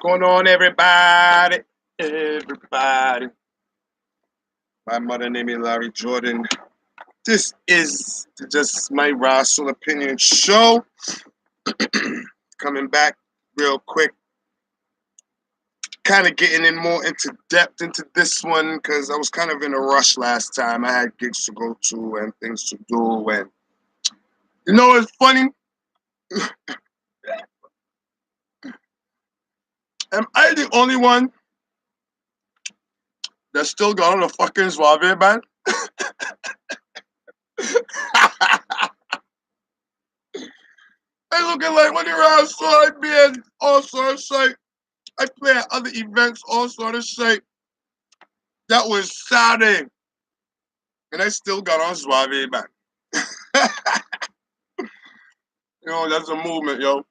Going on, everybody? Everybody. My mother named me Larry Jordan. This is just my raw soul opinion show. Coming back real quick. Kind of getting in more into depth into this one because I was kind of in a rush last time. I had gigs to go to and things to do. And you know what's funny? Am I the only one that still got on the fucking Zuave band? I looking like when you're outside being also on site. I play at other events also on the site. That was Saturday. And I still got on Zuave band. That's a movement, yo.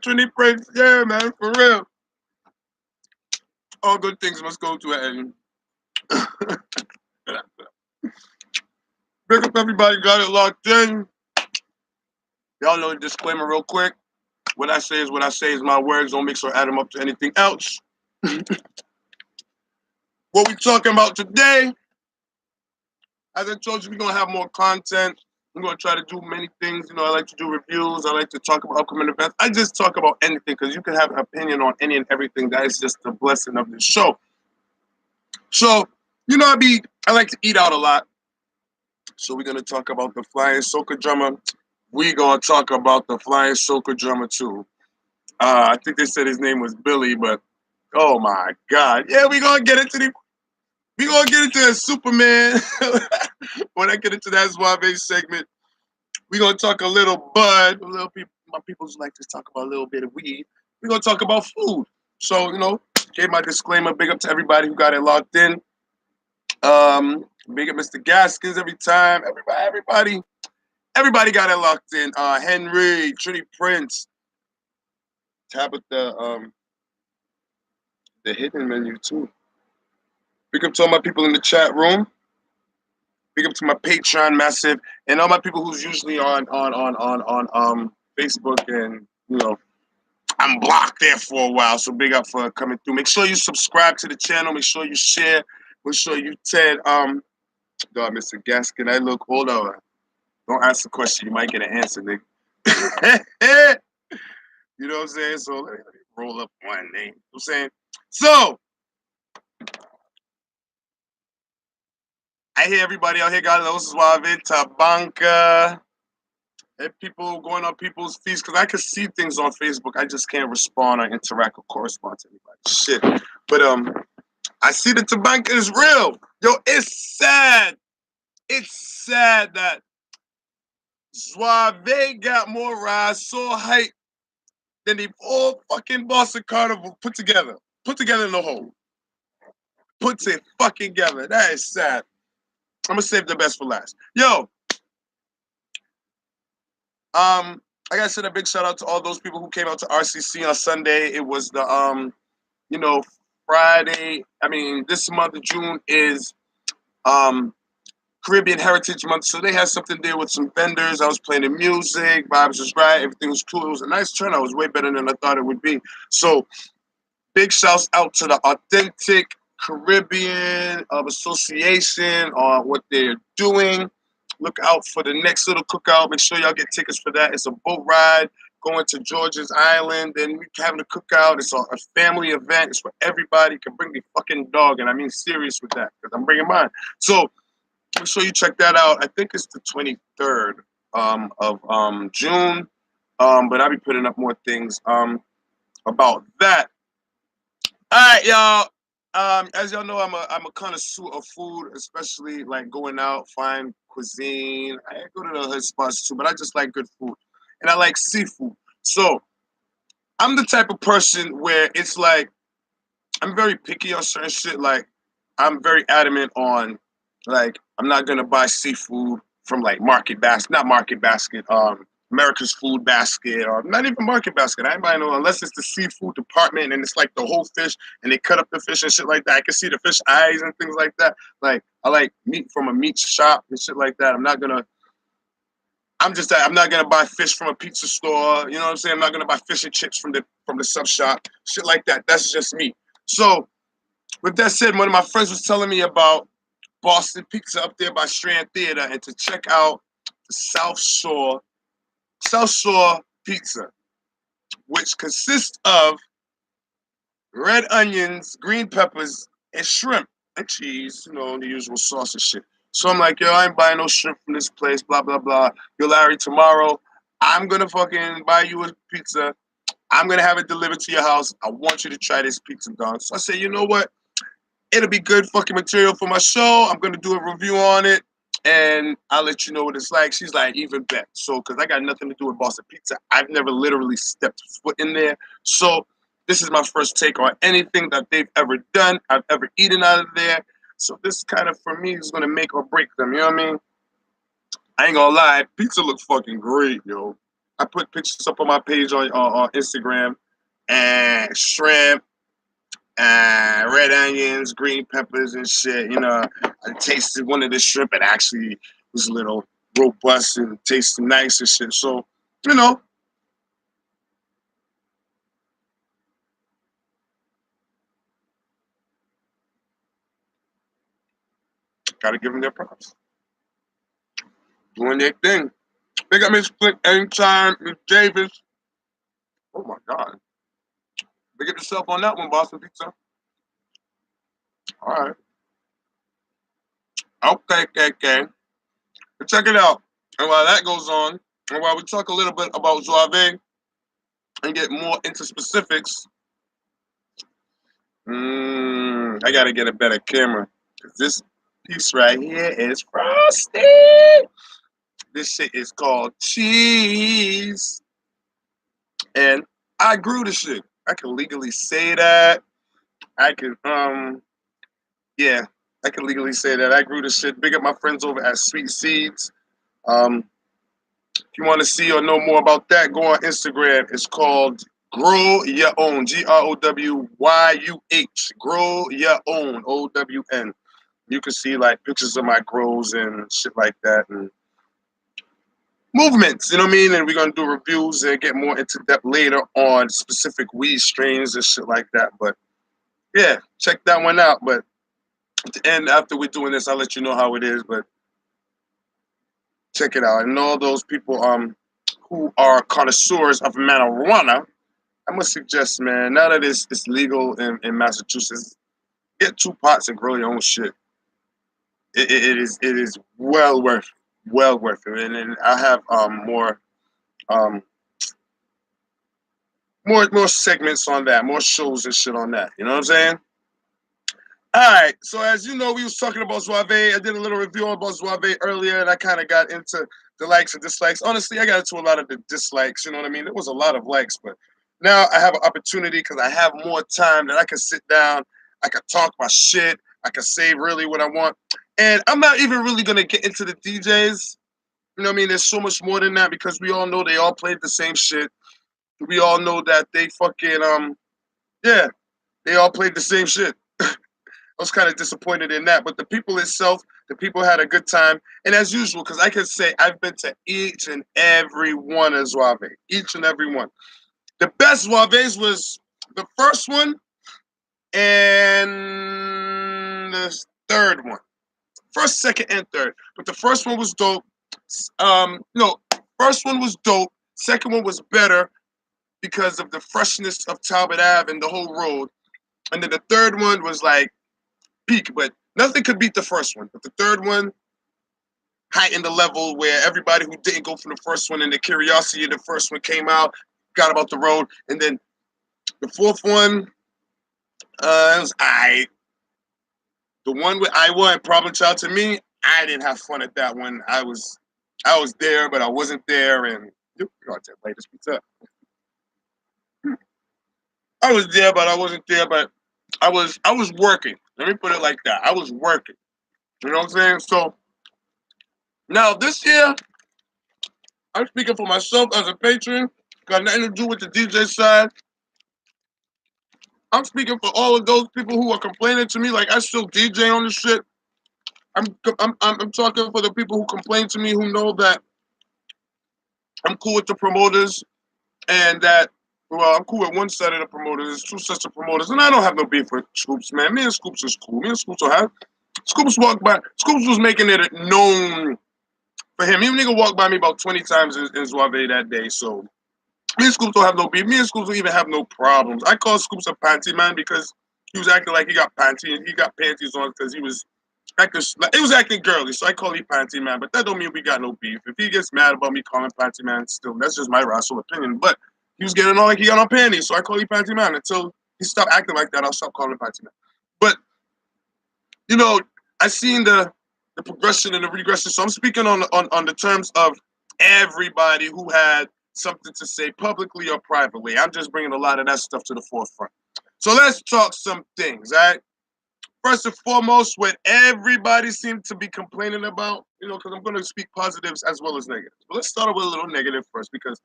Trinity Prince, yeah, man, for real. All good things must go to an end. Big up everybody, got it locked in. Y'all know the disclaimer real quick. What I say is my words. Don't mix or add them up to anything else. What we talking about today, as I told you, we're going to have more content. I'm going to try to do many things. I like to do reviews. I like to talk about upcoming events. I just talk about anything because you can have an opinion on any and everything. That is just the blessing of the show. So, I like to eat out a lot. So we're going to talk about the flying soca drummer. We're going to talk about the flying soca drummer too. I think they said his name was Billy, but oh my God. Yeah, we're going to get into the Superman. When I get into that Zuave segment, we're going to talk a little bud. My people like to talk about a little bit of weed. We're going to talk about food. So, gave my disclaimer. Big up to everybody who got it locked in. Big up Mr. Gaskins every time. Everybody got it locked in. Henry, Trinity Prince, Tabitha, the hidden menu too. Big up to all my people in the chat room. Big up to my Patreon massive and all my people who's usually on Facebook and I'm blocked there for a while. So big up for coming through. Make sure you subscribe to the channel. Make sure you share. Make sure you tell God, Mr. Gaskin. Hold on. Don't ask the question. You might get an answer, nigga. You know what I'm saying? So let me roll up one name. You know what I'm saying? So I hear everybody out here got those Zuave, Tabanca, and people going on people's feeds because I can see things on Facebook. I just can't respond or interact or correspond to anybody. Shit. But I see the Tabanca is real. Yo, it's sad. It's sad that Zuave got more rides, so hype than the whole fucking Boston Carnival put together. Put together in the whole. Put it fucking together. That is sad. I'm gonna save the best for last. Yo, I gotta send a big shout out to all those people who came out to RCC on Sunday. It was the Friday. This month of June is Caribbean Heritage Month, so they had something there with some vendors. I was playing the music, vibes was right, everything was cool. It was a nice turnout. It was way better than I thought it would be. So big shouts out to the Authentic Caribbean Association on what they're doing. Look out for the next little cookout. Make sure y'all get tickets for that. It's a boat ride going to George's Island. Then we're having a cookout. It's a family event. It's for everybody. You can bring the fucking dog. And I mean serious with that because I'm bringing mine. So make sure you check that out. I think it's the 23rd of June. But I'll be putting up more things about that. All right, y'all. As y'all know, I'm a connoisseur of food, especially like going out, fine cuisine. I go to the hood spots too, but I just like good food, and I like seafood. So I'm the type of person where it's like I'm very picky on certain shit. Like I'm very adamant on like I'm not gonna buy seafood from like not Market Basket, America's Food Basket, or not even Market Basket. I ain't buying no unless it's the seafood department and it's like the whole fish and they cut up the fish and shit like that. I can see the fish eyes and things like that. Like I like meat from a meat shop and shit like that. I'm not gonna I'm not gonna buy fish from a pizza store. You know what I'm saying? I'm not gonna buy fish and chips from the sub shop. Shit like that. That's just me. So with that said, one of my friends was telling me about Boston Pizza up there by Strand Theater and to check out the South Shore Pizza, which consists of red onions, green peppers, and shrimp and cheese, the usual sauce and shit. So I'm like, yo, I ain't buying no shrimp from this place, blah, blah, blah. Yo, Larry, tomorrow I'm gonna fucking buy you a pizza. I'm gonna have it delivered to your house. I want you to try this pizza, dog. So I said, you know what? It'll be good fucking material for my show. I'm gonna do a review on it and I'll let you know what it's like. She's like, even bet. So, because I got nothing to do with Boston Pizza, I've never literally stepped foot in there. So, this is my first take on anything that they've ever done, I've ever eaten out of there. So, this kind of, for me, is going to make or break them. You know what I mean? I ain't gonna lie, pizza looks fucking great, yo. I put pictures up on my page on Instagram and shrimp, red onions, green peppers, and shit. I tasted one of the shrimp. It actually was a little robust and tasted nice and shit. So, you know, gotta give them their props. Doing their thing. Big up Miss Flick anytime, Miss Davis. Oh my God. Big up yourself on that one, Boston Pizza. All right. Okay, okay, okay. But check it out. And while that goes on, and while we talk a little bit about Zuave and get more into specifics, I gotta get a better camera. Cause this piece right here is frosty. This shit is called cheese. And I grew the shit. I can legally say that. I can yeah, I can legally say that. I grew the shit. Big up my friends over at Sweet Seeds. If you want to see or know more about that, go on Instagram. It's called Grow Your Own. GROWYUH. Grow Your Own. OWN. You can see like pictures of my grows and shit like that and movements, you know what I mean? And we're gonna do reviews and get more into depth later on specific weed strains and shit like that. But yeah, check that one out. But at the end, after we're doing this, I'll let you know how it is. But check it out. And all those people who are connoisseurs of marijuana, I must suggest, man, now that it's legal in Massachusetts, get 2 pots and grow your own shit. It is well worth it. And I have um more segments on that, more shows and shit on that. You know what I'm saying? All right. So as you know, we was talking about Zuave. I did a little review about Zuave earlier, and I kind of got into the likes and dislikes. Honestly, I got into a lot of the dislikes. You know what I mean? There was a lot of likes, but now I have an opportunity because I have more time that I can sit down. I can talk my shit. I can say really what I want, and I'm not even really gonna get into the DJs. You know what I mean? There's so much more than that because we all know they all played the same shit. We all know that they fucking yeah, they all played the same shit. I was kind of disappointed in that, but the people itself, the people had a good time, and as usual, because I can say I've been to each and every one of Zuave, each and every one. The best Zuaves was the first one and the third one, first, second, and third. But the first one was dope. No, first one was dope. Second one was better because of the freshness of Talbot Ave and the whole road. And then the third one was like peak, but nothing could beat the first one. But the third one heightened the level where everybody who didn't go for the first one and the curiosity of the first one came out, got about the road. And then the fourth one, it was the one with Iowa and Problem Child, to me, I didn't have fun at that one. I was there, but I wasn't there, and you got to play this pizza. I was there, but I wasn't there, but I was working. Let me put it like that. I was working. You know what I'm saying? So now this year, I'm speaking for myself as a patron. Got nothing to do with the DJ side. I'm speaking for all of those people who are complaining to me like I still DJ on this shit. I'm talking for the people who complain to me who know that I'm cool with the promoters, and that, well, I'm cool with one side of the promoters. There's two sets of promoters, and I don't have no beef with Scoops, man. Me and Scoops is cool. Me and Scoops will have. Scoops walked by. Scoops was making it known for him. He nigga walked by me about 20 times in Zuave that day, so me and Scoops don't have no beef. Me and Scoops don't even have no problems. I call Scoops a panty man because he was acting like he got panties on because he was acting, it was acting girly, so I call him panty man. But that don't mean we got no beef. If he gets mad about me calling panty man, still that's just my rational opinion. But he was getting on like he got on panties, so I call him panty man until he stopped acting like that. I'll stop calling him panty man. But you know, I seen the progression and the regression. So I'm speaking on the terms of everybody who had something to say publicly or privately. I'm just bringing a lot of that stuff to the forefront. So let's talk some things, all right? First and foremost, what everybody seemed to be complaining about, because I'm going to speak positives as well as negatives. But let's start with a little negative first, because,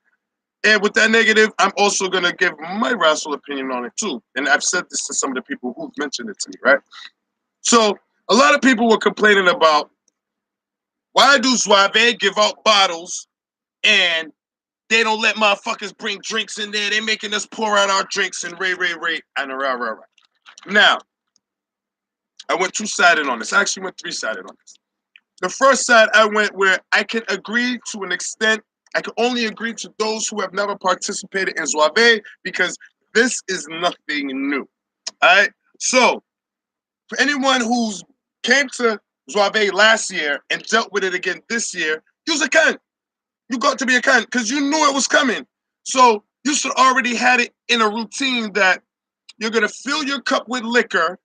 and with that negative, I'm also going to give my rational opinion on it too. And I've said this to some of the people who've mentioned it to me, right? So a lot of people were complaining about, why do Zuave give out bottles and they don't let motherfuckers bring drinks in there? They making us pour out our drinks and ray, and rah. Now, I went two-sided on this. I actually went three-sided on this. The first side, I went where I can agree to an extent. I can only agree to those who have never participated in Zuave because this is nothing new. All right? So, for anyone who's came to Zuave last year and dealt with it again this year, you was a cunt. You got to be a cunt because you knew it was coming. So you should already had it in a routine that you're going to fill your cup with liquor,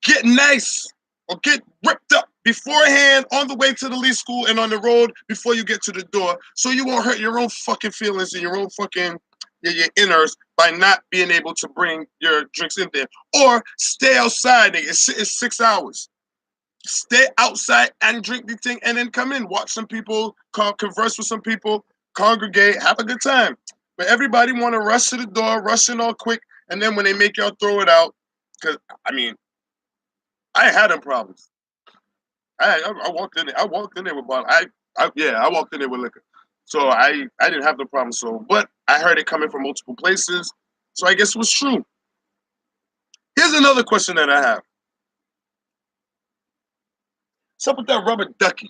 get nice or get ripped up beforehand on the way to the Lee School and on the road before you get to the door, so you won't hurt your own fucking feelings and your own fucking your inners by not being able to bring your drinks in there. Or stay outside. It's 6 hours. Stay outside and drink the thing and then come in. Watch some people, converse with some people, congregate, have a good time. But everybody want to rush to the door, rush in all quick, and then when they make y'all throw it out, because, I mean, I had them problems. I walked in there. I walked in there with bottle. I walked in there with liquor. So I didn't have the problem. So, but I heard it coming from multiple places. So I guess it was true. Here's another question that I have. What's up with that rubber ducky?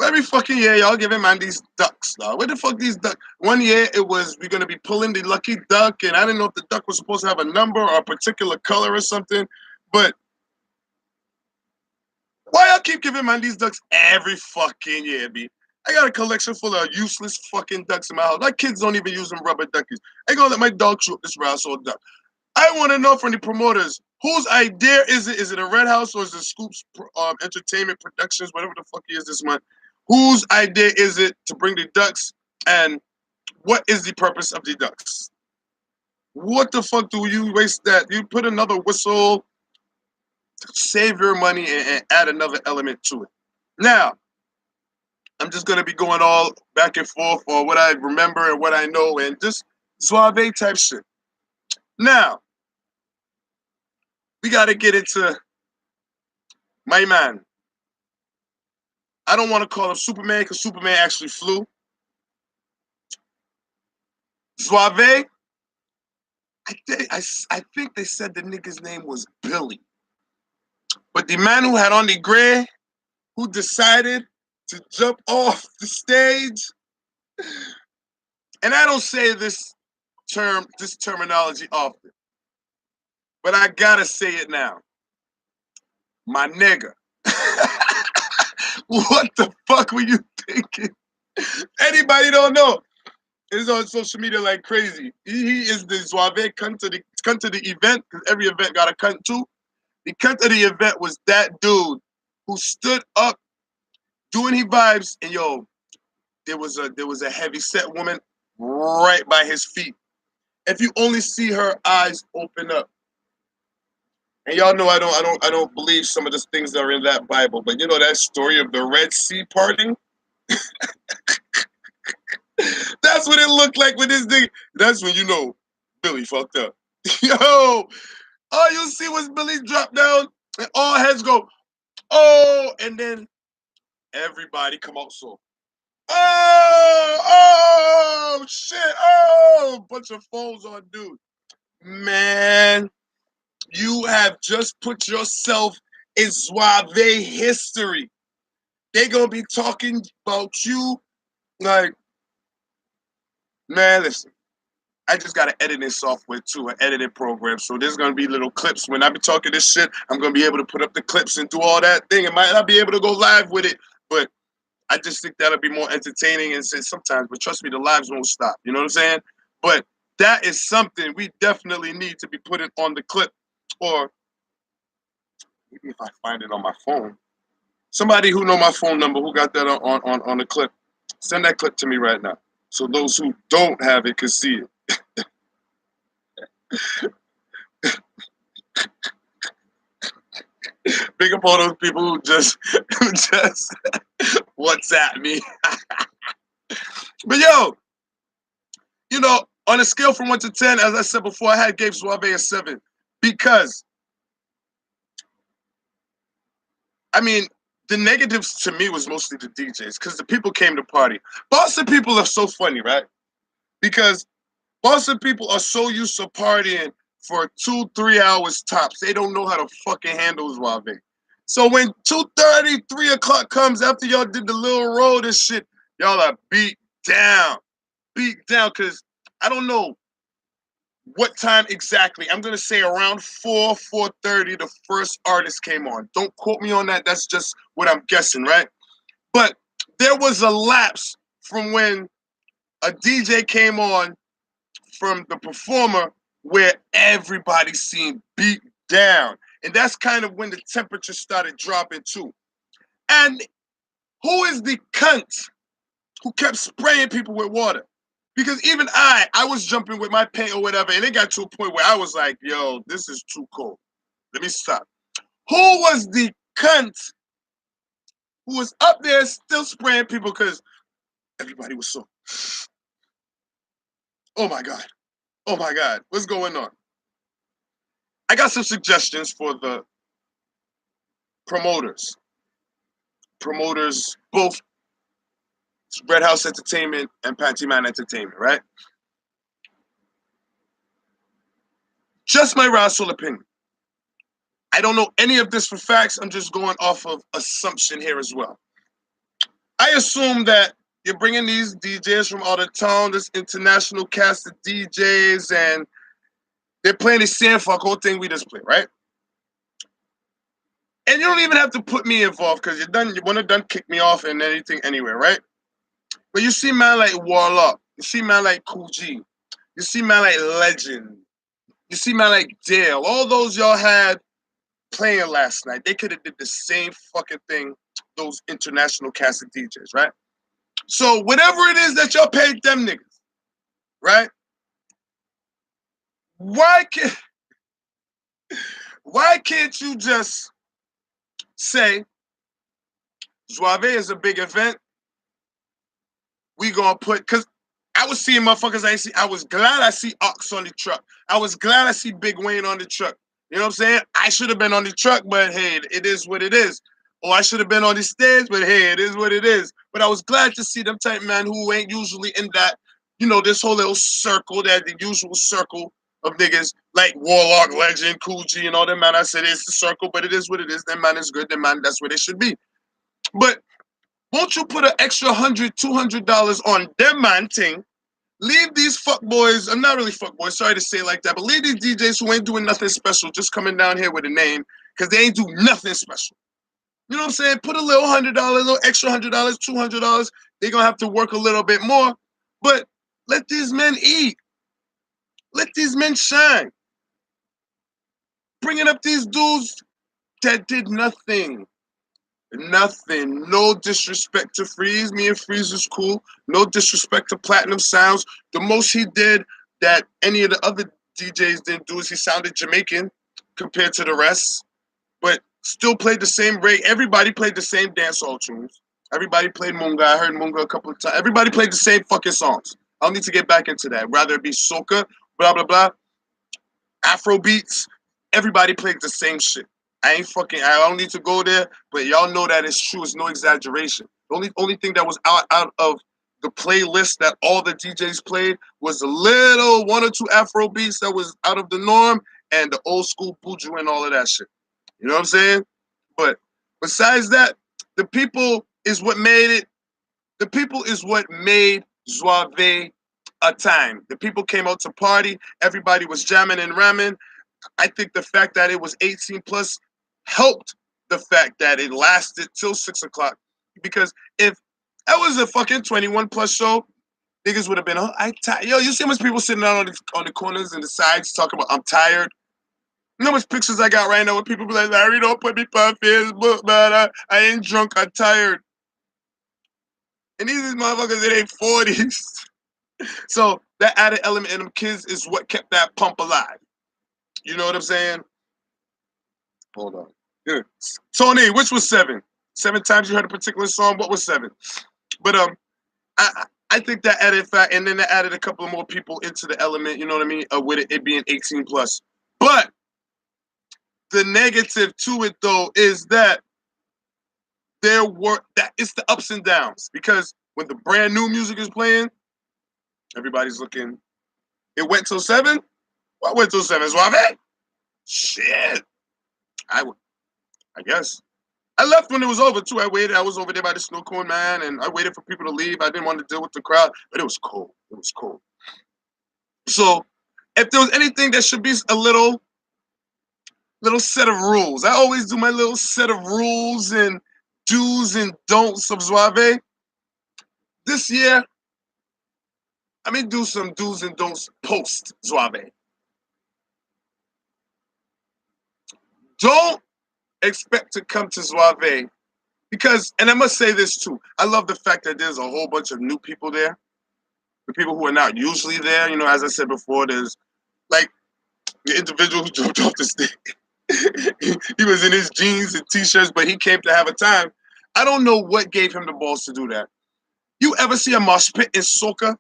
Every fucking year, y'all giving man these ducks, dog. Where the fuck these ducks? One year it was we're gonna be pulling the lucky duck, and I didn't know if the duck was supposed to have a number or a particular color or something. But why y'all keep giving man these ducks every fucking year, B? I got a collection full of useless fucking ducks in my house. My kids don't even use them rubber duckies. I ain't gonna let my dog shoot this rascal duck. I want to know from the promoters, whose idea is it? Is it a Red House or is it Scoops Entertainment Productions, whatever the fuck he is this month? Whose idea is it to bring the ducks, and what is the purpose of the ducks? What the fuck do you waste that? You put another whistle, save your money, and add another element to it. Now, I'm just going to be going all back and forth on what I remember and what I know and just Zuave type shit. Now, we got to get into my man. I don't want to call him Superman because Superman actually flew. Zuave, I think they said the nigga's name was Billy. But the man who had on the gray, who decided to jump off the stage, and I don't say this terminology often, but I gotta say it now. My nigga. What the fuck were you thinking? Anybody don't know. It's on social media like crazy. He is the Zuave cunt to the event, because every event got a cunt too. The cunt of the event was that dude who stood up doing his vibes, and yo, there was a heavy set woman right by his feet. If you only see her eyes open up. And y'all know I don't believe some of the things that are in that Bible, but you know that story of the Red Sea parting? That's what it looked like with this thing. That's when you know Billy fucked up. Yo, all you see was Billy drop down and all heads go, oh, and then everybody come out so, oh, have a bunch of phones on, dude. Man, you have just put yourself in Zuave history. They gonna be talking about you like, man, listen. I just got an editing software too, an editing program. So there's gonna be little clips. When I be talking this shit, I'm gonna be able to put up the clips and do all that thing. I might not be able to go live with it, but I just think that'll be more entertaining and sometimes, but trust me, the lives won't stop. You know what I'm saying? But that is something we definitely need to be putting on the clip. Or maybe if I find it on my phone. Somebody who know my phone number, who got that on the clip, send that clip to me right now. So those who don't have it can see it. Big up all those people who just WhatsApp me. But yo, you know, on a scale from 1 to 10, as I said before, I gave Zuave a 7 because, I mean, the negatives to me was mostly the DJs because the people came to party. Boston people are so funny, right? Because Boston people are so used to partying for 2-3 hours tops. They don't know how to fucking handle Zuave. So when 2:30, 3 o'clock comes after y'all did the little road and shit, y'all are beat down. Beat down because I don't know what time exactly. I'm going to say around 4:30, the first artist came on. Don't quote me on that. That's just what I'm guessing, right? But there was a lapse from when a DJ came on from the performer where everybody seemed beat down. And that's kind of when the temperature started dropping too. And who is the cunt who kept spraying people with water? Because even I was jumping with my paint or whatever, and it got to a point where I was like, yo, this is too cold. Let me stop. Who was the cunt who was up there still spraying people because everybody was so, oh my God. Oh my God. What's going on? I got some suggestions for the promoters. Promoters, both Red House Entertainment and Panty Man Entertainment, right? Just my rational opinion. I don't know any of this for facts. I'm just going off of assumption here as well. I assume that you're bringing these DJs from out of town, this international cast of DJs, and they're playing the same fuck whole thing we just played, right? And you don't even have to put me involved because you wanna done kick me off and anything anywhere, right? But you see man like Warlock, you see man like Cool G, you see man like Legend, you see man like Dale, all those y'all had playing last night. They could have did the same fucking thing, those international cast of DJs, right? So whatever it is that y'all paid them niggas, right? Why can't you just say Zuave is a big event? We gonna put, because I was seeing motherfuckers I was glad I see Ox on the truck. I was glad I see Big Wayne on the truck. You know what I'm saying? I should have been on the truck, but hey, it is what it is. Or I should have been on the stage, but hey, it is what it is. But I was glad to see them type man who ain't usually in that, you know, this whole little circle, that the usual circle of niggas like Warlock, Legend, Cool G, and all them man. I said it's the circle, but it is what it is. Them man is good. Them man, that's where they should be. But won't you put an extra $100, $200 on them man thing? Leave these fuckboys, I'm not really fuckboys, sorry to say it like that, but leave these DJs who ain't doing nothing special, just coming down here with a name, because they ain't do nothing special. You know what I'm saying? Put a little $100, a little extra $100, $200. They're gonna have to work a little bit more, but let these men eat. Let these men shine. Bringing up these dudes that did nothing. Nothing. No disrespect to Freeze. Me and Freeze is cool. No disrespect to Platinum Sounds. The most he did that any of the other DJs didn't do is he sounded Jamaican compared to the rest, but still played the same rate. Everybody played the same dancehall tunes. Everybody played Munga. I heard Munga a couple of times. Everybody played the same fucking songs. I don't need to get back into that. Rather it be soca, blah, blah, blah, Afro beats. Everybody played the same shit. I don't need to go there, but y'all know that it's true. It's no exaggeration. The only thing that was out of the playlist that all the DJs played was a little one or two Afro beats that was out of the norm and the old school Buju and all of that shit. You know what I'm saying? But besides that, the people is what made it. The people is what made Zuave a time. The people came out to party. Everybody was jamming and ramming. I think the fact that it was 18 plus helped the fact that it lasted till 6 o'clock. Because if that was a fucking 21 plus show, niggas would have been, oh, I tired. Yo, you see how much people sitting down on the corners and the sides talking about I'm tired? You know how much pictures I got right now where people be like, Larry, don't put me on Facebook, man. I ain't drunk, I'm tired. And these motherfuckers in their 40s. So that added element in them kids is what kept that pump alive. You know what I'm saying? Hold on. Good. Tony, which was 7? 7 times you heard a particular song. What was 7? But I think that added fact, and then that added a couple of more people into the element. You know what I mean? With it being 18 plus. But the negative to it though is that it's the ups and downs, because when the brand new music is playing, everybody's looking. It went till 7. What went till 7? Zuave? Shit. I guess. I left when it was over too. I waited. I was over there by the snow cone, man, and I waited for people to leave. I didn't want to deal with the crowd, but it was cold. It was cold. So, if there was anything that should be a little set of rules, I always do my little set of rules and do's and don'ts of Zuave. This year, I'm gonna do some do's and don'ts post Zuave. Don't expect to come to Zuave because, and I must say this too, I love the fact that there's a whole bunch of new people there. The people who are not usually there, you know, as I said before, there's like the individual who jumped off the stage. He was in his jeans and t-shirts, but he came to have a time. I don't know what gave him the balls to do that. You ever see a mosh pit in soca?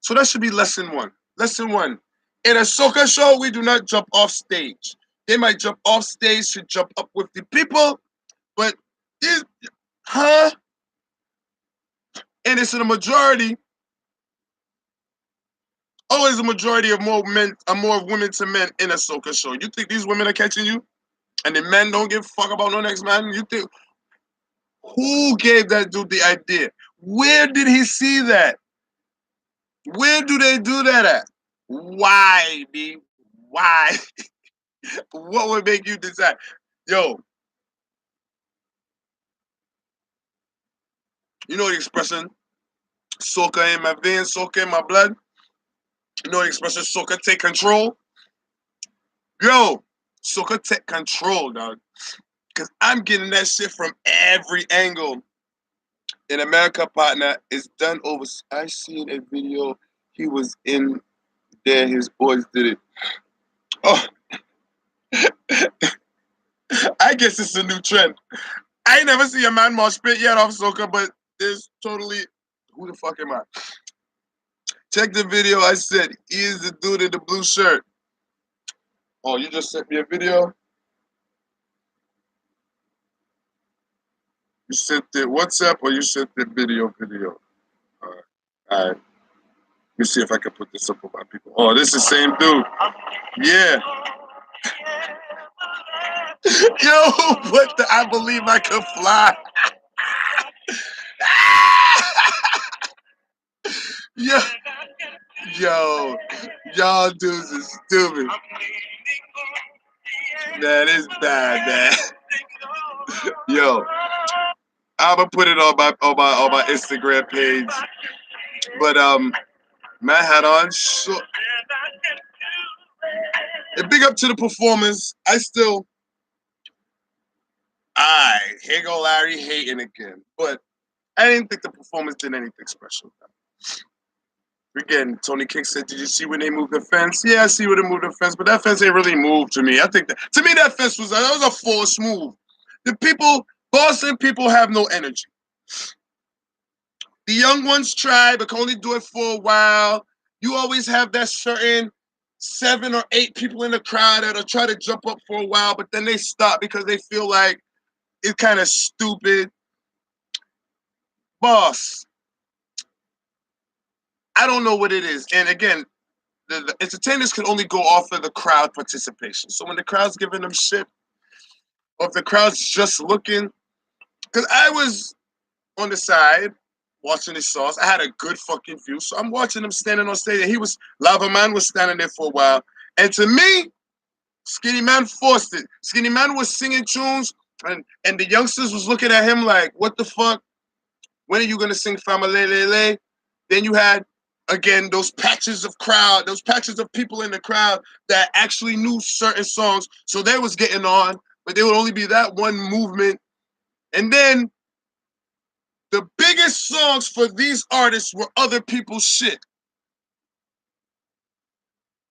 So that should be lesson 1. Lesson 1. In a soca show, we do not jump off stage. They might jump off stage to jump up with the people, but and it's in a majority. Always a majority of more men, more women to men in a soca show. You think these women are catching you, and the men don't give a fuck about no next man? You think who gave that dude the idea? Where did he see that? Where do they do that at? Why, B? Why? What would make you decide? Yo, you know the expression, soca in my veins, soca in my blood? You know the expression, soca take control? Yo, soca take control, dog. Because I'm getting that shit from every angle. In America, partner, it's done over. I seen a video. He was in there. His boys did it. Oh, I guess it's a new trend. I ain't never see a man mosh pit yet off soca, but there's totally. Who the fuck am I? Check the video. I said he is the dude in the blue shirt. Oh, you just sent me a video? You sent the WhatsApp or you sent the video? All right. All right. Let me see if I can put this up for my people. Oh, this is the same dude. Yeah. Yo, what the? I believe I could fly. Yo, y'all dudes is stupid. That is bad, man. Yo, I'm gonna put it on my Instagram page. But man had on so. And big up to the performers. Here go Larry hating again, but I didn't think the performance did anything special. Again, Tony King said, "Did you see when they moved the fence?" Yeah, I see when they moved the fence, but that fence ain't really moved to me. I think to me that fence was a forced move. The people, Boston people, have no energy. The young ones try, but can only do it for a while. You always have that certain 7 or 8 people in the crowd that'll try to jump up for a while, but then they stop because they feel like it's kind of stupid. Boss, I don't know what it is. And again, the entertainers can only go off of the crowd participation. So when the crowd's giving them shit, or if the crowd's just looking, because I was on the side watching his songs. I had a good fucking view. So I'm watching him standing on stage. And Lava Man was standing there for a while. And to me, Skinny Man forced it. Skinny Man was singing tunes, and the youngsters was looking at him like, what the fuck? When are you going to sing Fama Lele? Then you had, again, those patches of people in the crowd that actually knew certain songs. So they was getting on, but there would only be that one movement. And then the biggest songs for these artists were other people's shit.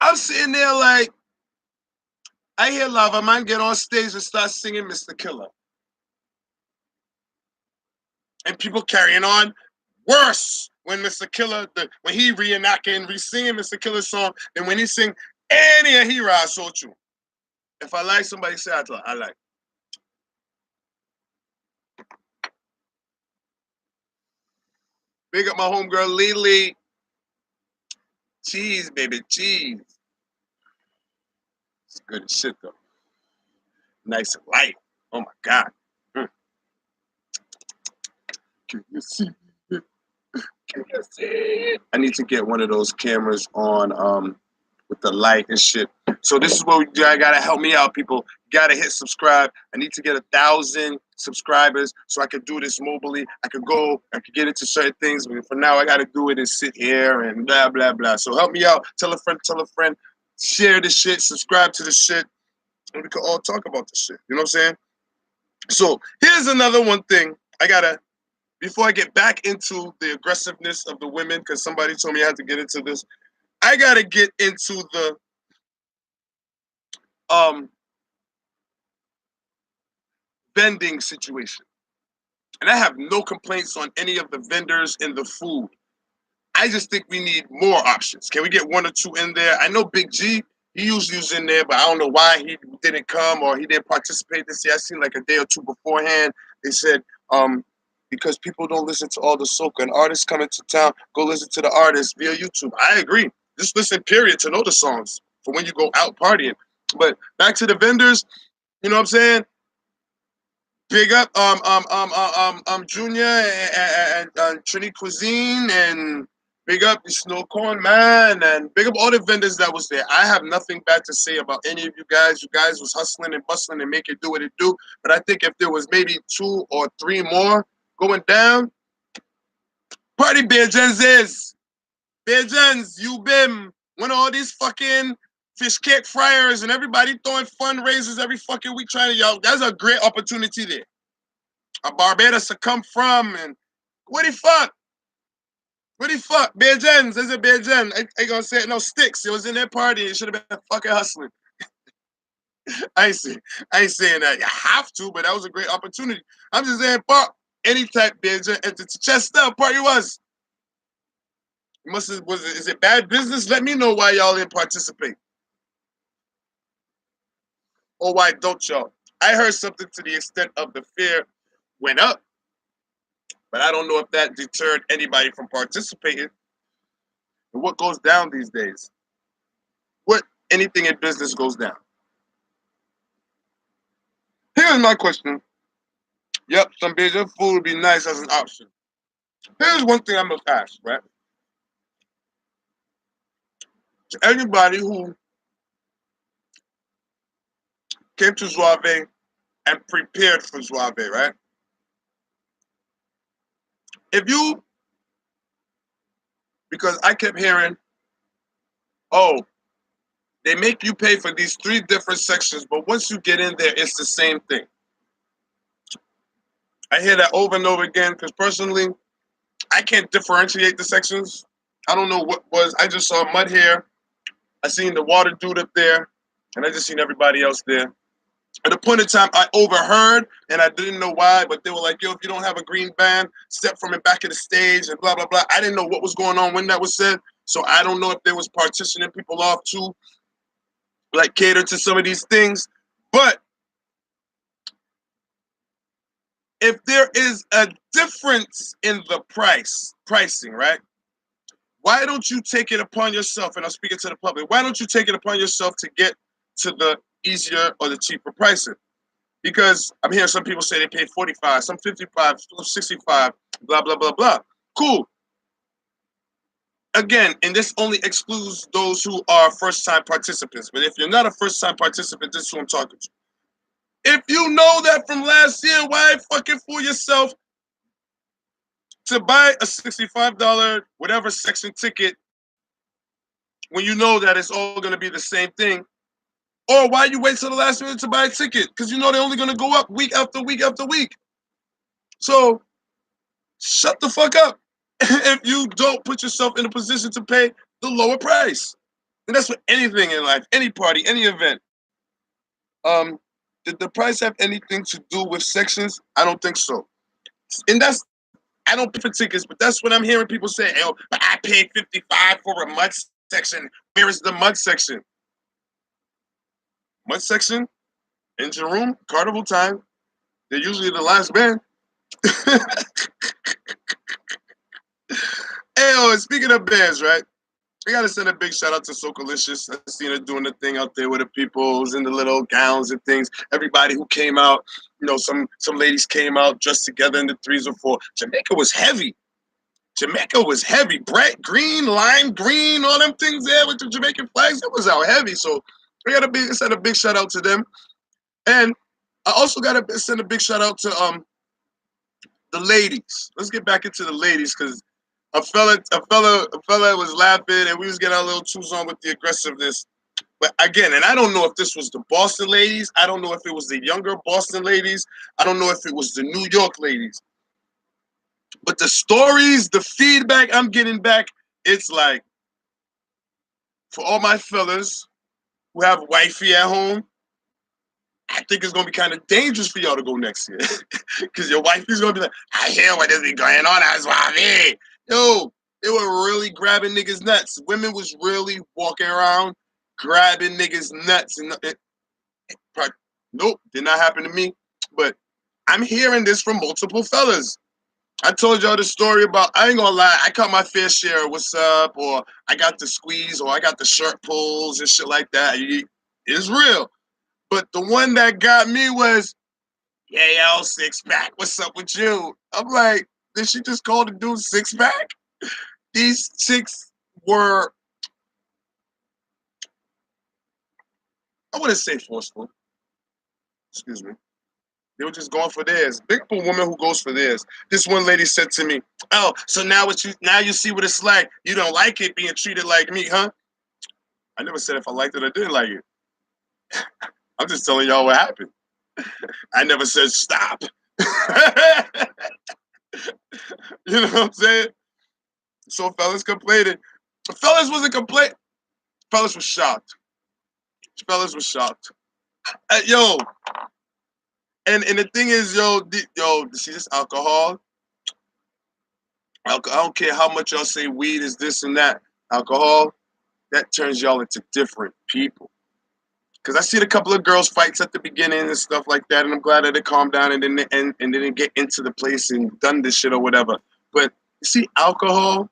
I'm sitting there like, I hear Lava Man get on stage and start singing Mr. Killer. And people carrying on worse when Mr. Killer, when he reenacting and re-singing Mr. Killer's song than when he sing any of Hira I Sold You. If I like somebody, say I like. Big up my homegirl Lily. Cheese, baby, cheese. It's good as shit though. Nice and light. Oh my God. Can you see it? Can you see it? I need to get one of those cameras on with the light and shit. So this is what we do. I gotta help me out, people. Gotta hit subscribe. I need to get 1,000 subscribers so I could do this mobily. I could get into certain things. But for now, I gotta do it and sit here and blah blah blah. So help me out. Tell a friend. Share the shit. Subscribe to the shit, and we can all talk about the shit. You know what I'm saying? So here's another one thing I gotta. Before I get back into the aggressiveness of the women, because somebody told me I had to get into this, I gotta get into the vending situation. And I have no complaints on any of the vendors in the food. I just think we need more options. Can we get one or two in there? I know Big G, he usually was in there, but I don't know why he didn't come or he didn't participate this year. I seen like a day or two beforehand. They said, because people don't listen to all the soca and artists come into town, go listen to the artists via YouTube. I agree. Just listen, period, to know the songs for when you go out partying. But back to the vendors, you know what I'm saying? Big up Junior and Trini Cuisine, and big up the Snow Corn Man, and big up all the vendors that was there. I have nothing bad to say about any of you guys. You guys was hustling and bustling and make it do what it do. But I think if there was maybe 2 or 3 more going down, party Bear Jens is. Bear Jens, you bim. One of all these fucking fish cake fryers and everybody throwing fundraisers every fucking week trying to, y'all. That's a great opportunity there. A Barbados to come from, and what the fuck? What the fuck? Bear Jens, is it Bear Jen? I ain't gonna say it, no sticks. It was in their party. It should have been fucking hustling. I ain't saying that you have to, but that was a great opportunity. I'm just saying, fuck any type Bear Jen. If it's chest up, party was. Is it bad business? Let me know why y'all didn't participate. Or why don't y'all? I heard something to the extent of the fare went up, but I don't know if that deterred anybody from participating. And what goes down these days? Anything in business goes down. Here's my question. Yep, some Bajan food would be nice as an option. Here's one thing I must ask, right? To anybody who came to Zuave and prepared for Zuave, right? If you, because I kept hearing, oh, they make you pay for these 3 different sections, but once you get in there, it's the same thing. I hear that over and over again because personally, I can't differentiate the sections. I don't know what was. I just saw mud here. I seen the water dude up there, and I just seen everybody else there. At a point in time, I overheard, and I didn't know why, but they were like, yo, if you don't have a green band, step from the back of the stage and blah, blah, blah. I didn't know what was going on when that was said, so I don't know if there was partitioning people off to, like, cater to some of these things. But if there is a difference in the pricing, right? Why don't you take it upon yourself, and I'm speaking to the public, why don't you take it upon yourself to get to the easier or the cheaper pricing? Because I'm hearing some people say they pay 45, some 55, some 65, blah, blah, blah, blah. Cool. Again, and this only excludes those who are first-time participants. But if you're not a first-time participant, this is who I'm talking to. If you know that from last year, why fucking fool yourself to buy a $65 whatever section ticket when you know that it's all going to be the same thing? Or why you wait till the last minute to buy a ticket? Because you know they're only going to go up week after week after week. So shut the fuck up if you don't put yourself in a position to pay the lower price. And that's for anything in life, any party, any event. Did the price have anything to do with sections? I don't think so. And I don't pay for tickets, but that's what I'm hearing people say. Oh, but I paid $55 for a mud section. Where is the mud section? Mud section, engine room, carnival time. They're usually the last band. Hey, speaking of bands, right? I gotta send a big shout out to Sokalicious. I seen her doing the thing out there with the peoples in the little gowns and things. Everybody who came out, some ladies came out dressed together in the 3s or 4. Jamaica was heavy. Bright green, lime green, all them things there with the Jamaican flags. It was out heavy. So I gotta send a big shout out to them. And I also gotta send a big shout out to the ladies. Let's get back into the ladies because a fella was laughing and we was getting a little too on with the aggressiveness. But again, and I don't know if this was the Boston ladies. I don't know if it was the younger Boston ladies. I don't know if it was the New York ladies. But the stories, the feedback I'm getting back, it's like, for all my fellas who have wifey at home, I think it's going to be kind of dangerous for y'all to go next year. Because your wifey's going to be like, I hear what is going on at Zuave. Yo, they were really grabbing niggas' nuts. Women was really walking around grabbing niggas' nuts. And nope, did not happen to me. But I'm hearing this from multiple fellas. I told y'all the story about, I ain't gonna lie, I caught my fair share of what's up, or I got the squeeze, or I got the shirt pulls and shit like that. It's real. But the one that got me was, yeah, yo, 6-pack, what's up with you? I'm like, did she just call the dude 6-pack? These chicks were, I wouldn't say forceful. Excuse me. They were just going for theirs. Big for woman who goes for theirs. This one lady said to me, oh, so now you see what it's like. You don't like it being treated like me, huh? I never said if I liked it or didn't like it. I'm just telling y'all what happened. I never said stop. You know what I'm saying? So fellas complaining. Fellas wasn't complaining. Fellas was shocked. Yo. And the thing is, yo, see this alcohol? I don't care how much y'all say weed is this and that. Alcohol, that turns y'all into different people. Because I seen a couple of girls fights at the beginning and stuff like that, and I'm glad that they calmed down and didn't get into the place and done this shit or whatever. But you see, alcohol,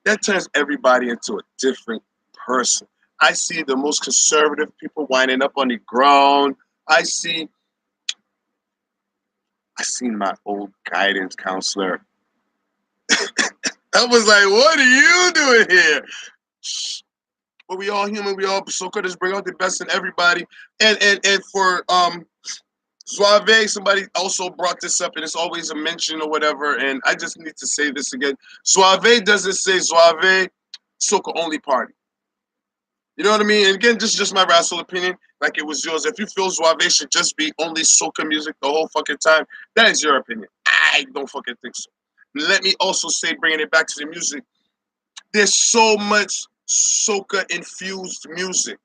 that turns everybody into a different person. I see the most conservative people winding up on the ground. I seen my old guidance counselor. I was like, what are you doing here? But we all human, we all so could just bring out the best in everybody. And for Zuave, somebody also brought this up, and it's always a mention or whatever, and I just need to say this again. Zuave doesn't say Zuave soca only party. You know what I mean? And again, this is just my rational opinion, like it was yours. If you feel Zuave should just be only soca music the whole fucking time, that is your opinion. I don't fucking think so. Let me also say, bringing it back to the music, there's so much soca infused music.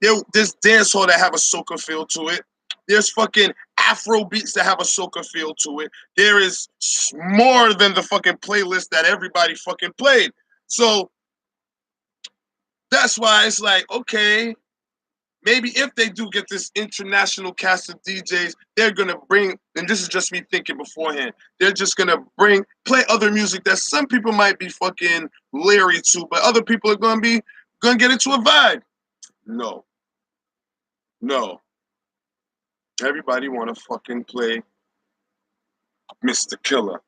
There's dancehall that have a soca feel to it. There's fucking Afro beats that have a soca feel to it. There is more than the fucking playlist that everybody fucking played. So that's why it's like, okay, maybe if they do get this international cast of DJs, they're gonna bring, and this is just me thinking beforehand, they're just gonna play other music that some people might be fucking leery to, but other people are gonna get into a vibe. No, no. Everybody wanna fucking play Mr. Killer.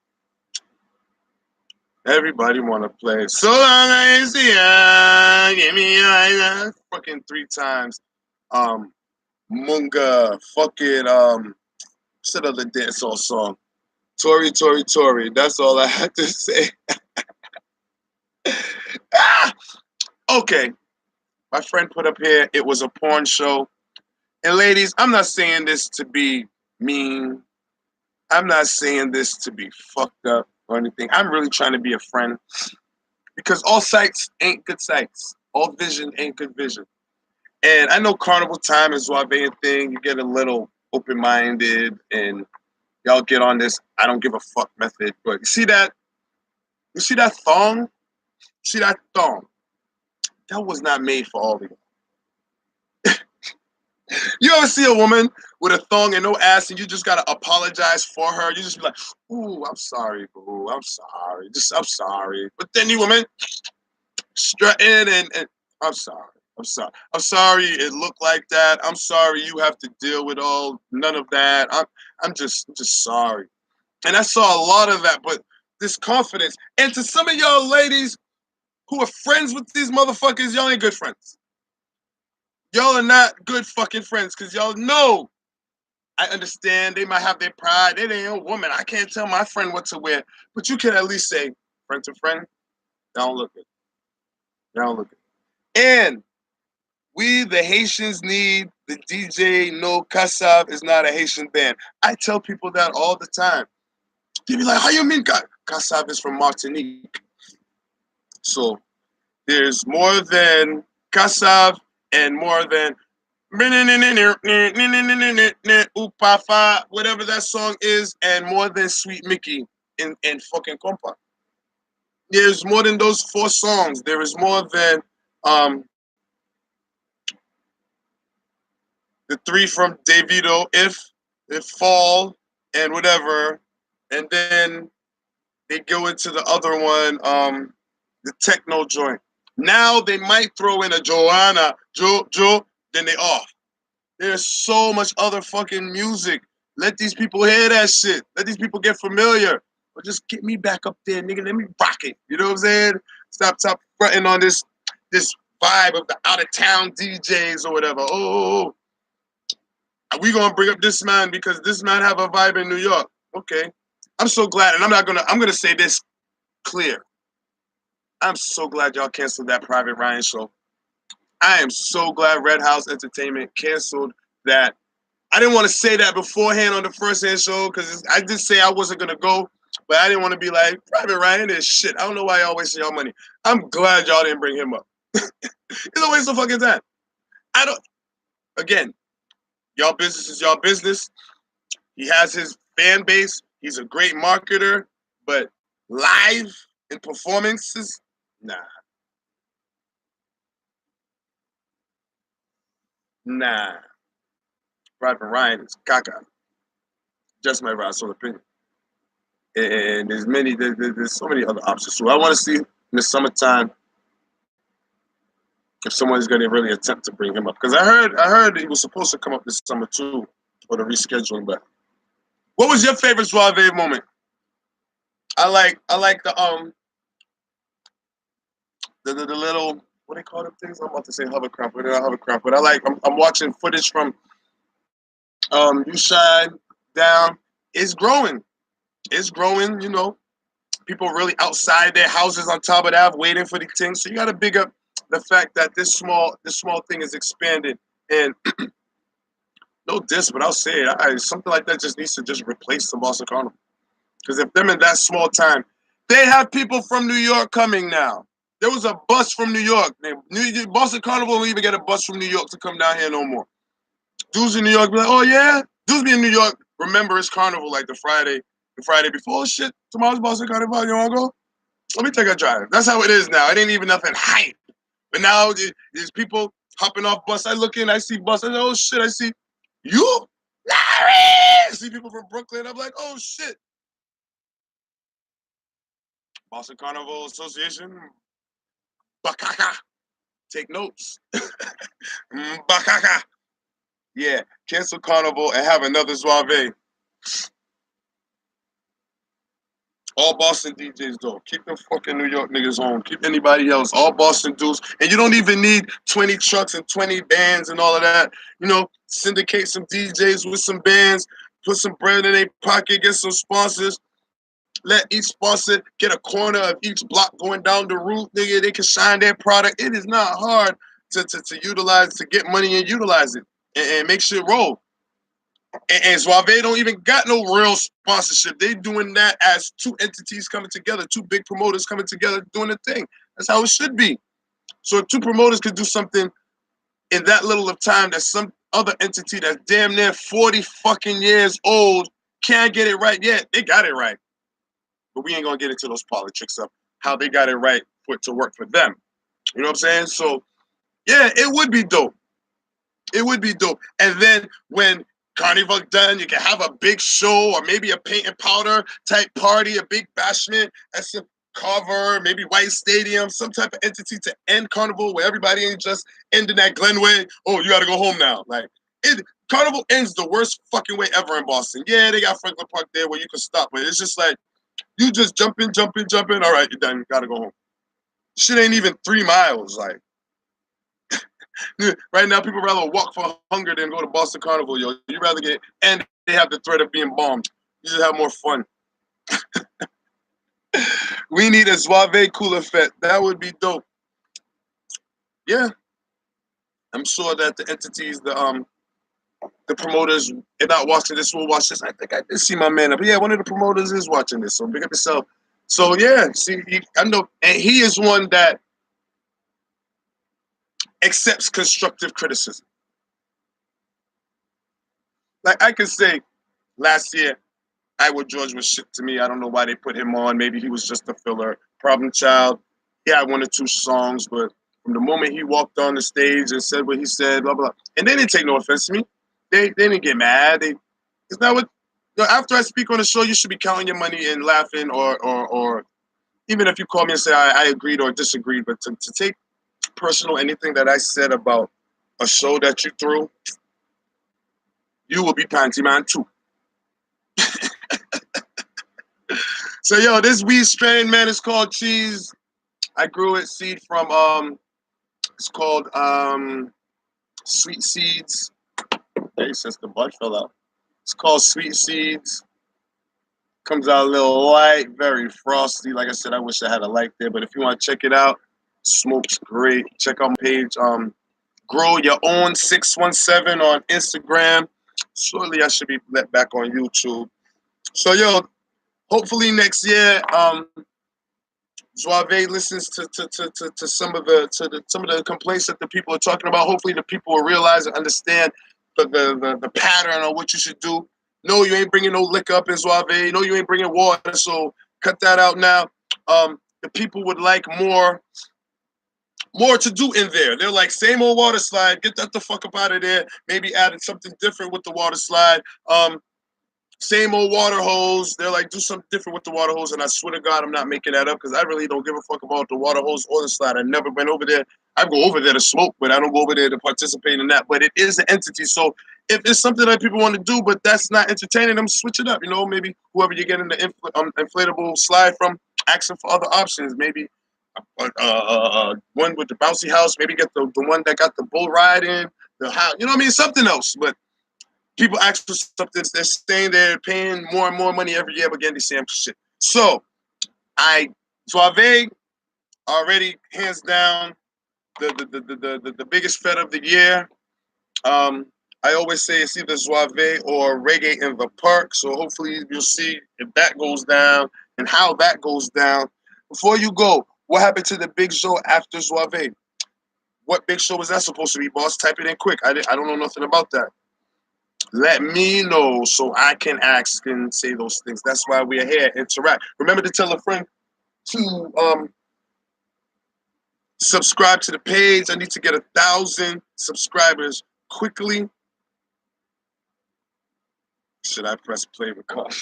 Everybody wanna play So Long I See Ya, Give Me Your Eyes, fucking 3 times. Munga, fucking what's that other dancehall song? Tori. That's all I have to say. Ah! Okay, my friend put up here, it was a porn show. And ladies, I'm not saying this to be mean. I'm not saying this to be fucked up or anything. I'm really trying to be a friend because all sights ain't good sights. All vision ain't good vision. And I know carnival time is Zuave and thing. You get a little open-minded and y'all get on this I don't give a fuck method. But you see that thong? You see that thong? That was not made for all of you. You ever see a woman with a thong and no ass and you just gotta apologize for her? You just be like, ooh, I'm sorry, boo. I'm sorry. I'm sorry. But then you women strutting and I'm sorry. I'm sorry it looked like that. I'm sorry you have to deal with none of that. I'm just sorry. And I saw a lot of that, but this confidence. And to some of y'all ladies who are friends with these motherfuckers, y'all ain't good friends. Y'all are not good fucking friends because y'all know. I understand they might have their pride. They ain't a woman. I can't tell my friend what to wear. But you can at least say, friend to friend, don't look it. Don't look it. And we, the Haitians, need the DJ. No, Kassav is not a Haitian band. I tell people that all the time. They be like, how you mean Kassav is from Martinique? So there's more than Kassav and more than whatever that song is, and more than Sweet Mickey in fucking compa. There's more than those 4 songs. There is more than the 3 from Davido, if Fall and whatever, and then they go into the other one, the techno joint. Now they might throw in a Joanna, then they off. There's so much other fucking music. Let these people hear that shit. Let these people get familiar. But just get me back up there, nigga. Let me rock it. You know what I'm saying? Stop fronting on this vibe of the out of town DJs or whatever. Oh. We gonna bring up this man because this man have a vibe in New York. Okay. I'm so glad, and I'm gonna say this clear. I'm so glad y'all canceled that Private Ryan show. I am so glad Red House Entertainment canceled that. I didn't want to say that beforehand on the first hand show because I did say I wasn't gonna go, but I didn't want to be like Private Ryan is shit. I don't know why y'all wasting y'all money. I'm glad y'all didn't bring him up. It's a waste of fucking time. Again, y'all business is y'all business. He has his fan base. He's a great marketer, but live in performances, nah. Private Ryan is caca. Just my Rasul opinion. And there's so many other options. So I want to see in the summertime if someone's going to really attempt to bring him up. Because I heard he was supposed to come up this summer too for the rescheduling. But what was your favorite Zuave moment? I like the little, what do they call them things? I'm about to say hovercraft, but they're not hovercraft. But I'm watching footage from You Shine Down. It's growing. It's growing, you know. People really outside their houses on top of that waiting for the thing. So you gotta big up the fact that this small thing is expanded. And no diss, but I'll say it. Something like that just needs to just replace the Boston Carnival. Because if them in that small time, they have people from New York coming now. There was a bus from New York. Boston Carnival won't even get a bus from New York to come down here no more. Dudes in New York be like, oh yeah? Dudes be in New York, remember it's Carnival like the Friday before. Oh shit, tomorrow's Boston Carnival, you wanna go? Let me take a drive. That's how it is now. It ain't even nothing hype. But now there's people Hopping off bus, I look in, I see bus. I say, oh shit, I see you, Larry. I see people from Brooklyn. I'm like, oh shit. Boston Carnival Association, Bakaka. Take notes. Bakaka. Yeah, cancel Carnival and have another Zuave. All Boston DJs though. Keep them fucking New York niggas home. Keep anybody else. All Boston dudes. And you don't even need 20 trucks and 20 bands and all of that. You know, syndicate some DJs with some bands, put some bread in their pocket, get some sponsors. Let each sponsor get a corner of each block going down the route, nigga. They can shine their product. It is not hard to utilize, to get money and utilize it and make shit roll. And Zuave don't even got no real sponsorship. They doing that as two entities coming together, two big promoters coming together doing a thing. That's how it should be. So if two promoters could do something in that little of time that some other entity that's damn near 40 fucking years old can't get it right yet, they got it right. But we ain't gonna get into those politics of how they got it right for it to work for them. You know what I'm saying? So yeah, it would be dope. It would be dope. And then when Carnival done, you can have a big show or maybe a paint and powder type party, a big bashment at some cover, maybe White Stadium, some type of entity to end Carnival where everybody ain't just ending that Glenway. Oh, you gotta go home now. Like it Carnival ends the worst fucking way ever in Boston. Yeah, they got Franklin Park there where you can stop, but it's just like you just jump in. All right, you're done. You gotta go home. Shit ain't even 3 miles. Like right now, people rather walk for hunger than go to Boston Carnival, yo. You rather get, and they have the threat of being bombed. You just have more fun. We need a Zuave Cooler Fest. That would be dope. Yeah, I'm sure that the entities, the promoters, if not watching this, will watch this. I think I did see my man up. Yeah, one of the promoters is watching this, so big up yourself. So yeah, see, I know, and he is one that accepts constructive criticism. Like I could say, last year, Iowa George was shit to me. I don't know why they put him on. Maybe he was just a filler. Problem Child, he had 1 or 2 songs, but from the moment he walked on the stage and said what he said, blah blah, and they didn't take no offense to me. They didn't get mad. It's not what. You know, after I speak on the show, you should be counting your money and laughing, or even if you call me and say I agreed or disagreed, but to take personal anything that I said about a show that you threw, you will be panty man too. So yo, this weed strain, man, is called Cheese. I grew it seed from it's called Sweet Seeds. Hey, since the bud fell out. It's called Sweet Seeds. Comes out a little light, very frosty. Like I said, I wish I had a light there, but if you want to check it out, smokes great. Check out my page, Grow Your Own 617 on Instagram. Shortly I should be let back on YouTube. So yo, hopefully next year, Zuave listens to some of the complaints that the people are talking about. Hopefully, the people will realize and understand the pattern of what you should do. No, you ain't bringing no liquor up in Zuave. No, you ain't bringing water. So cut that out now. The people would like more to do in there. They're like, same old water slide. Get that the fuck up out of there. Maybe added something different with the water slide. Same old water hose. They're like, do something different with the water hose. And I swear to God, I'm not making that up because I really don't give a fuck about the water hose or the slide. I never went over there. I go over there to smoke, but I don't go over there to participate in that. But it is an entity. So if it's something that people want to do, but that's not entertaining them, switch it up. You know, maybe whoever you're getting the inflatable slide from, asking for other options. Maybe one with the bouncy house. Maybe get the one that got the bull ride in. The house. You know what I mean? Something else. But people ask for something, they're staying there, paying more and more money every year, but getting the same shit. So, Zuave already hands down the biggest fed of the year. I always say it's either Zuave or Reggae in the Park. So hopefully you'll see if that goes down and how that goes down. Before you go, what happened to the big show after Zuave? What big show was that supposed to be, boss? Type it in quick. I don't know nothing about that. Let me know so I can ask and say those things. That's why we're here. Interact. Remember to tell a friend to Subscribe to the page. I need to get 1,000 subscribers quickly. Should I press play record?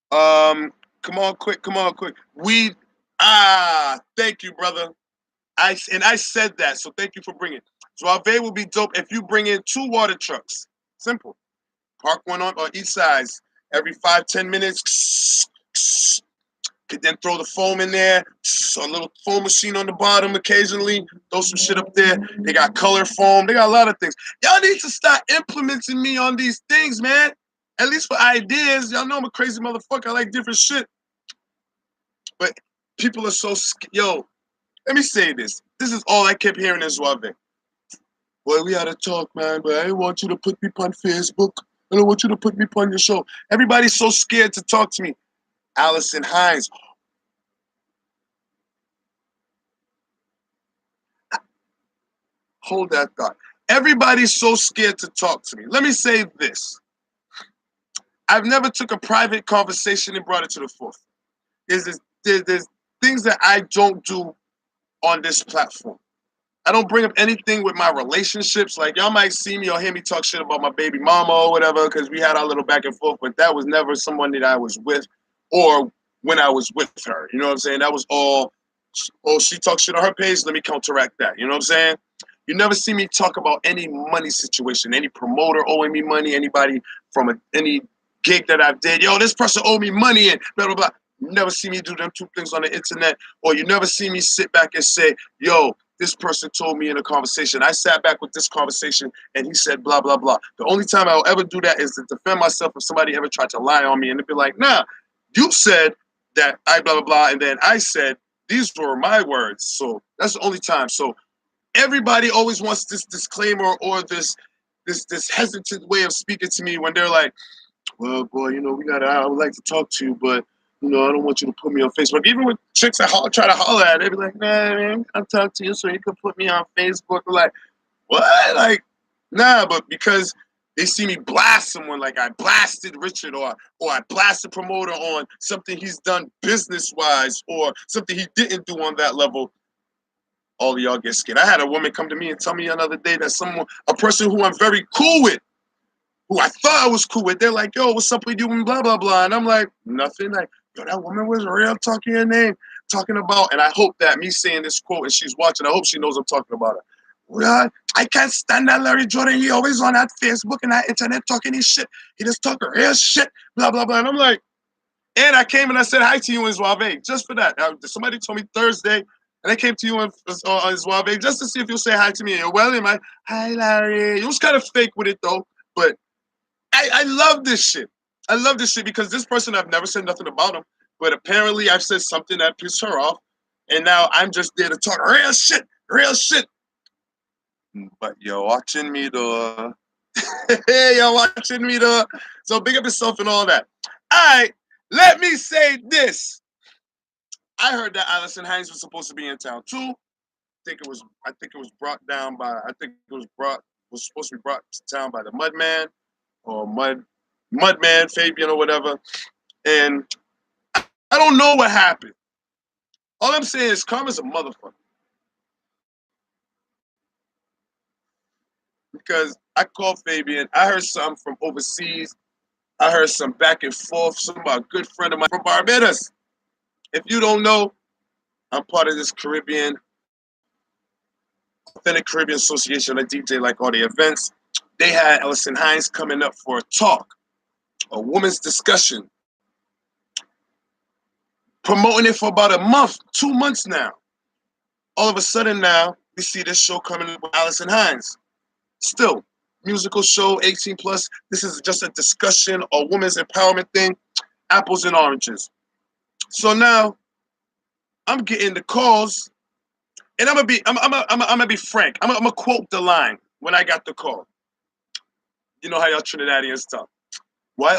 Come on, quick. Thank you, brother. I said that, so thank you for bringing. Zuave will be dope if you bring in 2 water trucks. Simple. Park one on each side. Every 5-10 minutes. Could then throw the foam in there, a little foam machine on the bottom occasionally, throw some shit up there. They got color foam. They got a lot of things. Y'all need to start implementing me on these things, man. At least for ideas. Y'all know I'm a crazy motherfucker. I like different shit. But people are so yo, let me say this. This is all I kept hearing in Zuave. Boy, we had to talk, man, but I don't want you to put me on Facebook. I don't want you to put me on your show. Everybody's so scared to talk to me. Allison Hines. Hold that thought. Everybody's so scared to talk to me. Let me say this. I've never took a private conversation and brought it to the forefront. There's things that I don't do on this platform. I don't bring up anything with my relationships. Like, y'all might see me or hear me talk shit about my baby mama or whatever, because we had our little back and forth, but that was never someone that I was with or when I was with her. You know what I'm saying? That was all, oh, she talks shit on her page, let me counteract that. You know what I'm saying? You never see me talk about any money situation, any promoter owing me money, anybody from any gig that I did. Yo, this person owed me money and blah, blah, blah. You never see me do them 2 things on the internet, or you never see me sit back and say, yo, this person told me in a conversation. I sat back with this conversation and he said blah, blah, blah. The only time I'll ever do that is to defend myself if somebody ever tried to lie on me and to be like, nah, you said that I blah, blah, blah. And then I said, these were my words. So that's the only time. So everybody always wants this disclaimer or this hesitant way of speaking to me when they're like, well, boy, you know, I would like to talk to you, but you know, I don't want you to put me on Facebook. Even with chicks I try to holler at, they be like, nah, man, I'll talk to you so you can put me on Facebook. I'm like, what? Like, nah, but because they see me blast someone, like I blasted Richard or I blasted promoter on something he's done business-wise or something he didn't do on that level, all of y'all get scared. I had a woman come to me and tell me another day that a person who I'm very cool with, who I thought I was cool with, they're like, yo, what's up with you and blah, blah, blah. And I'm like, nothing. Like, yo, that woman was real talking your name, talking about, and I hope that me saying this quote and she's watching, I hope she knows I'm talking about her. Well, I can't stand that Larry Jordan. He always on that Facebook and that internet talking his shit. He just talking real shit, blah, blah, blah. And I'm like, and I came and I said hi to you in Zuave, just for that. Somebody told me Thursday, and I came to you on Zuave just to see if you'll say hi to me. And you're well, and hi, Larry. It was kind of fake with it, though, but I love this shit. I love this shit because this person, I've never said nothing about him, but apparently I've said something that pissed her off, and now I'm just there to talk real shit, real shit. But you're watching me, though. You're watching me, though. So big up yourself and all that. All right, let me say this. I heard that Allison Hines was supposed to be in town too. I think it was brought down by. I think it was supposed to be brought to town by the Mudman or Mudman, Fabian or whatever. And I don't know what happened. All I'm saying is karma's a motherfucker. Because I called Fabian, I heard something from overseas. I heard some back and forth. Some about a good friend of mine from Barbados. If you don't know, I'm part of this Authentic Caribbean Association. I DJ like all the events. They had Allison Hines coming up for a talk, a woman's discussion, promoting it for about a month, 2 months now. All of a sudden now, we see this show coming up with Allison Hines. Still, musical show, 18 plus. This is just a discussion, a women's empowerment thing, apples and oranges. So now, I'm getting the calls, and I'm gonna be frank. I'm gonna quote the line when I got the call. You know how y'all Trinidadians talk. Why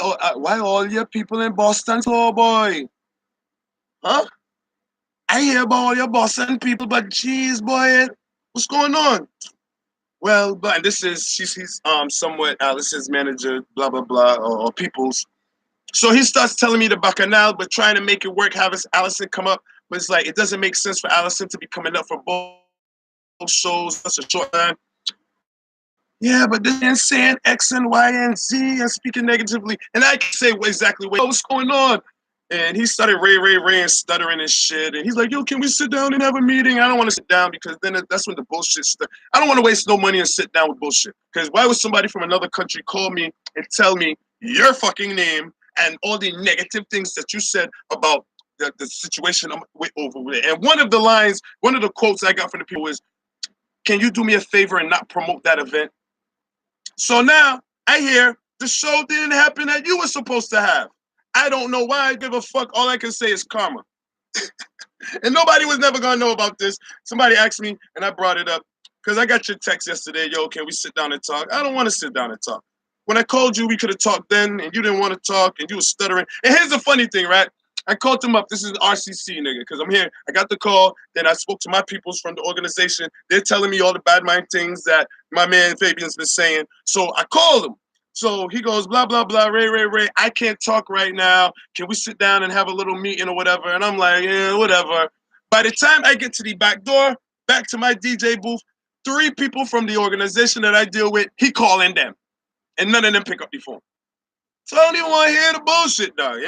all your people in Boston so boy? Huh? I hear about all your Boston people, but geez, boy, what's going on? Well, but she's somewhat Alice's manager, blah blah blah, or people's. So he starts telling me the bacchanal, but trying to make it work, have Allison come up. But it's like, it doesn't make sense for Allison to be coming up for both shows. That's a short time. Yeah, but then saying X and Y and Z and speaking negatively. And I can say exactly what's going on. And he started Ray and stuttering and shit. And he's like, yo, can we sit down and have a meeting? I don't want to sit down because then that's when the bullshit starts. I don't want to waste no money and sit down with bullshit. Because why would somebody from another country call me and tell me your fucking name and all the negative things that you said about the situation I'm over with? And one of the quotes I got from the people is, can you do me a favor and not promote that event? So now I hear the show didn't happen that you were supposed to have. I don't know why I give a fuck. All I can say is karma. And nobody was never going to know about this. Somebody asked me, and I brought it up, because I got your text yesterday. Yo, can we sit down and talk? I don't want to sit down and talk. When I called you, we could have talked then, and you didn't want to talk, and you were stuttering. And here's the funny thing, right? I called him up. This is RCC, nigga, because I'm here. I got the call. Then I spoke to my peoples from the organization. They're telling me all the bad mind things that my man Fabian's been saying. So I called him. So he goes, blah, blah, blah, Ray, I can't talk right now. Can we sit down and have a little meeting or whatever? And I'm like, yeah, whatever. By the time I get to the back door, back to my DJ booth, 3 people from the organization that I deal with, he calling them. And none of them pick up the phone. So I don't even want to hear the bullshit, dog.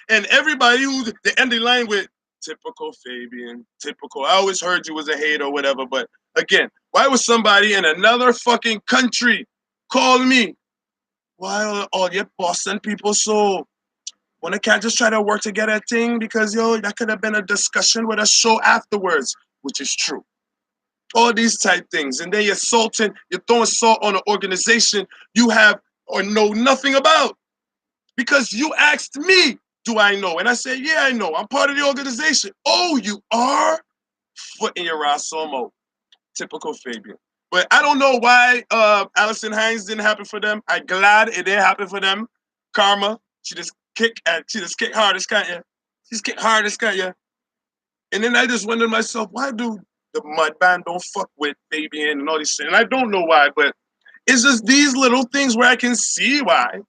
And everybody who's the ending line with typical Fabian, typical. I always heard you was a hater or whatever. But again, why was somebody in another fucking country call me? Why are all your Boston people so? When they can't just try to work together a thing? Because, yo, that could have been a discussion with a show afterwards, which is true. All these type things. And then you're throwing salt on an organization you have or know nothing about. Because you asked me, do I know? And I said, yeah, I know. I'm part of the organization. Oh, you are? Foot in your ass, Somo. Typical Fabian. But I don't know why Allison Hines didn't happen for them. I'm glad it didn't happen for them. Karma. She just kicked hard as Kanye. She's kicked hard as Kanye. And then I just wondered to myself, why do the mud band don't fuck with Fabian and all this shit? And I don't know why, but it's just these little things where I can see why.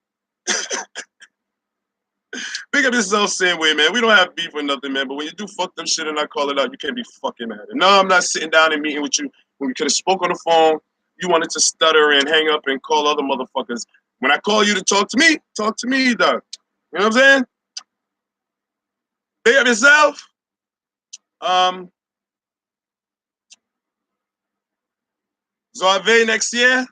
Big up yourself, same way, man. We don't have beef or nothing, man. But when you do fuck them shit and I call it out, you can't be fucking mad. And no, I'm not sitting down and meeting with you when we could have spoke on the phone. You wanted to stutter and hang up and call other motherfuckers. When I call you to talk to me, dog. You know what I'm saying? Big up yourself. Zuave next year.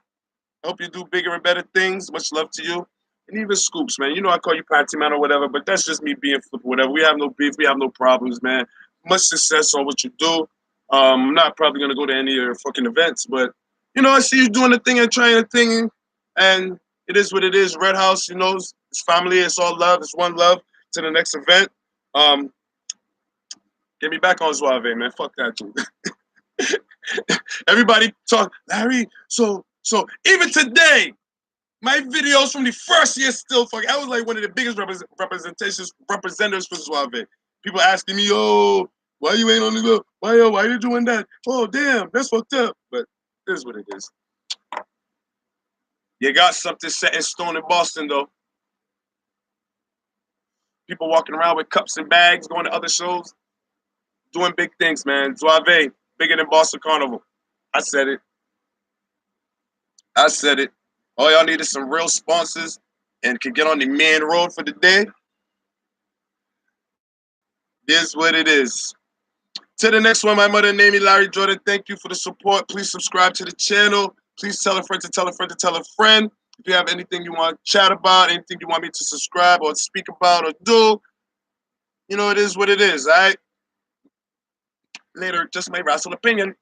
I hope you do bigger and better things. Much love to you. And even Scoops, man. You know I call you Patty Man or whatever, but that's just me being flip or whatever. We have no beef. We have no problems, man. Much success on what you do. I'm not probably going to go to any of your fucking events, but, you know, I see you doing the thing and trying the thing, and it is what it is. Red House, you know, it's family. It's all love. It's one love to the next event. Get me back on Zuave, man. Fuck that, dude. Everybody talk, Larry, so even today, my videos from the first year still fucking. I was like one of the biggest representatives for Zuave. People asking me, "Oh, why you ain't on the go? Why you doing that? Oh, damn, that's fucked up." But it is what it is. You got something set in stone in Boston, though. People walking around with cups and bags, going to other shows, doing big things, man. Zuave, bigger than Boston Carnival. I said it. All y'all need is some real sponsors and can get on the main road for the day. Is what it is. To the next one, my mother named me Larry Jordan. Thank you for the support. Please subscribe to the channel. Please tell a friend to tell a friend to tell a friend. If you have anything you want to chat about, anything you want me to subscribe or speak about or do, you know, it is what it is, all right? Later, just my rational opinion.